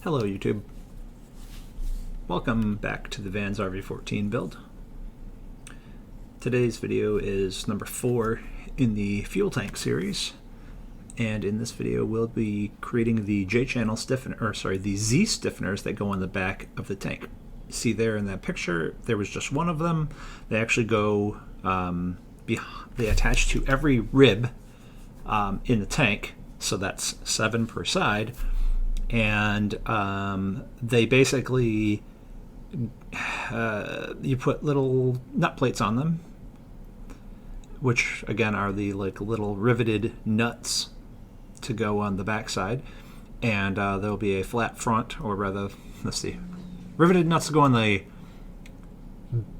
Hello YouTube. Welcome back to the Vans RV-14 build. Today's video is number 4 in the fuel tank series, and in this video we'll be creating the J-channel stiffener, the Z stiffeners that go on the back of the tank. See there in that picture, there was just one of them. They actually go, they attach to every rib in the tank, so that's 7 per side. And they basically, you put little nut plates on them, which again are the little riveted nuts to go on the back side, and there'll be a flat front, or rather, let's see, riveted nuts to go on the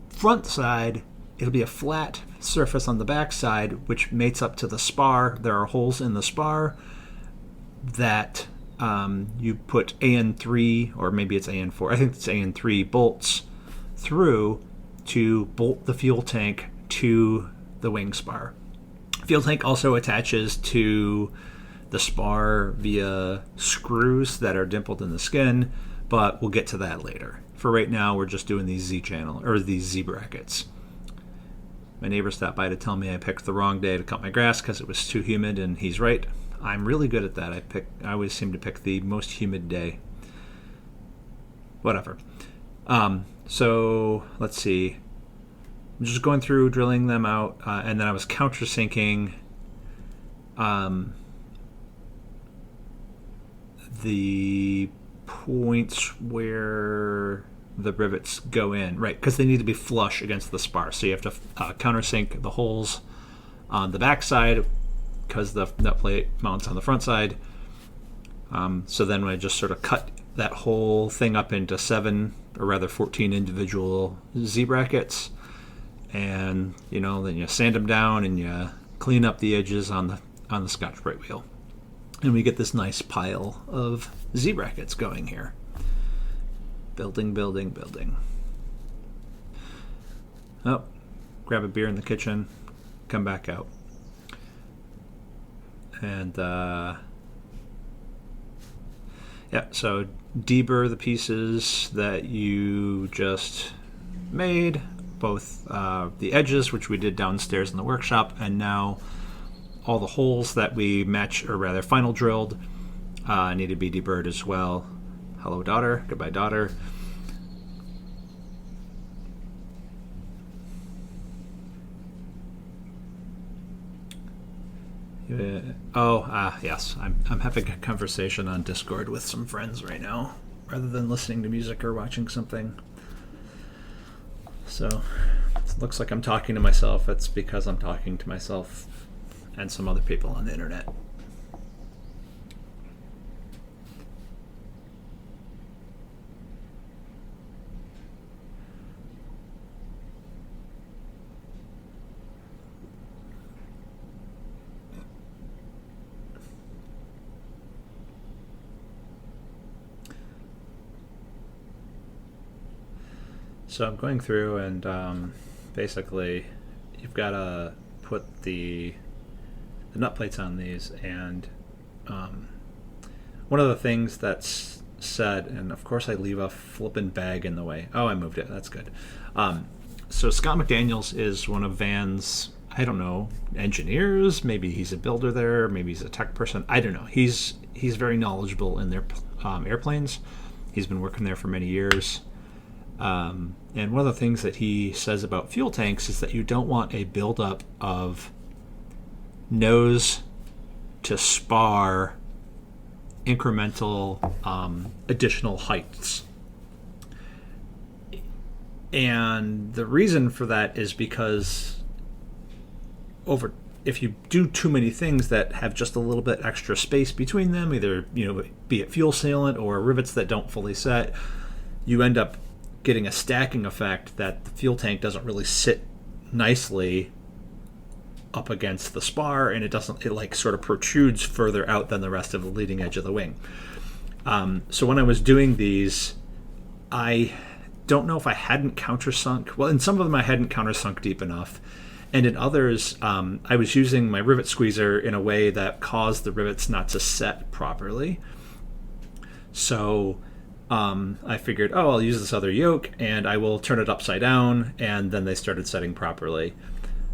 front side. It'll be a flat surface on the back side, which mates up to the spar. There are holes in the spar that you put AN3, or maybe it's AN4, I think it's AN3 bolts through to bolt the fuel tank to the wing spar. Fuel tank also attaches to the spar via screws that are dimpled in the skin, but we'll get to that later. For right now, we're just doing these Z-channel, or these Z brackets. My neighbor stopped by to tell me I picked the wrong day to cut my grass because it was too humid, and he's right. I'm really good at that. I always seem to pick the most humid day. Whatever. So let's see. I'm just going through drilling them out, and then I was countersinking the points where the rivets go in, right? Because they need to be flush against the spar. So you have to countersink the holes on the back side, because the nut plate mounts on the front side. So then I just sort of cut that whole thing up into 7, or rather 14 individual Z brackets, and then you sand them down and you clean up the edges on the Scotch-Brite wheel, and we get this nice pile of Z brackets going here. Building, building, building. Oh, grab a beer in the kitchen, come back out. And yeah, so deburr the pieces that you just made, both the edges, which we did downstairs in the workshop, and now all the holes that we final drilled need to be deburred as well. Hello, daughter. Goodbye, daughter. Yes. I'm having a conversation on Discord with some friends right now, rather than listening to music or watching something. So it looks like I'm talking to myself. It's because I'm talking to myself and some other people on the internet. So I'm going through, and basically you've got to put the nut plates on these, and one of the things that's said, and of course I leave a flippin' bag in the way. Oh, I moved it. That's good. So Scott McDaniels is one of Van's, I don't know, engineers. Maybe he's a builder there. Maybe he's a tech person. I don't know. He's very knowledgeable in their airplanes. He's been working there for many years. And one of the things that he says about fuel tanks is that you don't want a buildup of nose to spar incremental additional heights. And the reason for that is because if you do too many things that have just a little bit extra space between them, either be it fuel sealant or rivets that don't fully set, you end up getting a stacking effect that the fuel tank doesn't really sit nicely up against the spar, and it sort of protrudes further out than the rest of the leading edge of the wing. So when I was doing these, I don't know if I hadn't countersunk. Well, in some of them I hadn't countersunk deep enough, and in others I was using my rivet squeezer in a way that caused the rivets not to set properly. So I figured, oh, I'll use this other yoke and I will turn it upside down, and then they started setting properly.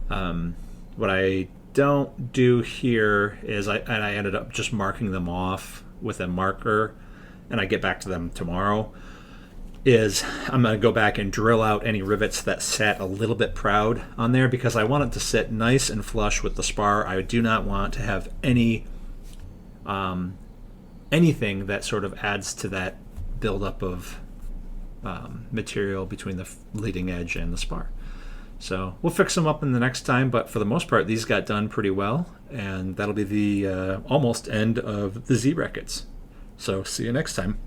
What I don't do here is I ended up just marking them off with a marker, and I get back to them tomorrow, is I'm going to go back and drill out any rivets that sat a little bit proud on there, because I want it to sit nice and flush with the spar. I do not want to have anything that sort of adds to that buildup of material between the leading edge and the spar. So we'll fix them up in the next time, but for the most part, these got done pretty well, and that'll be the almost end of the Z brackets. So see you next time.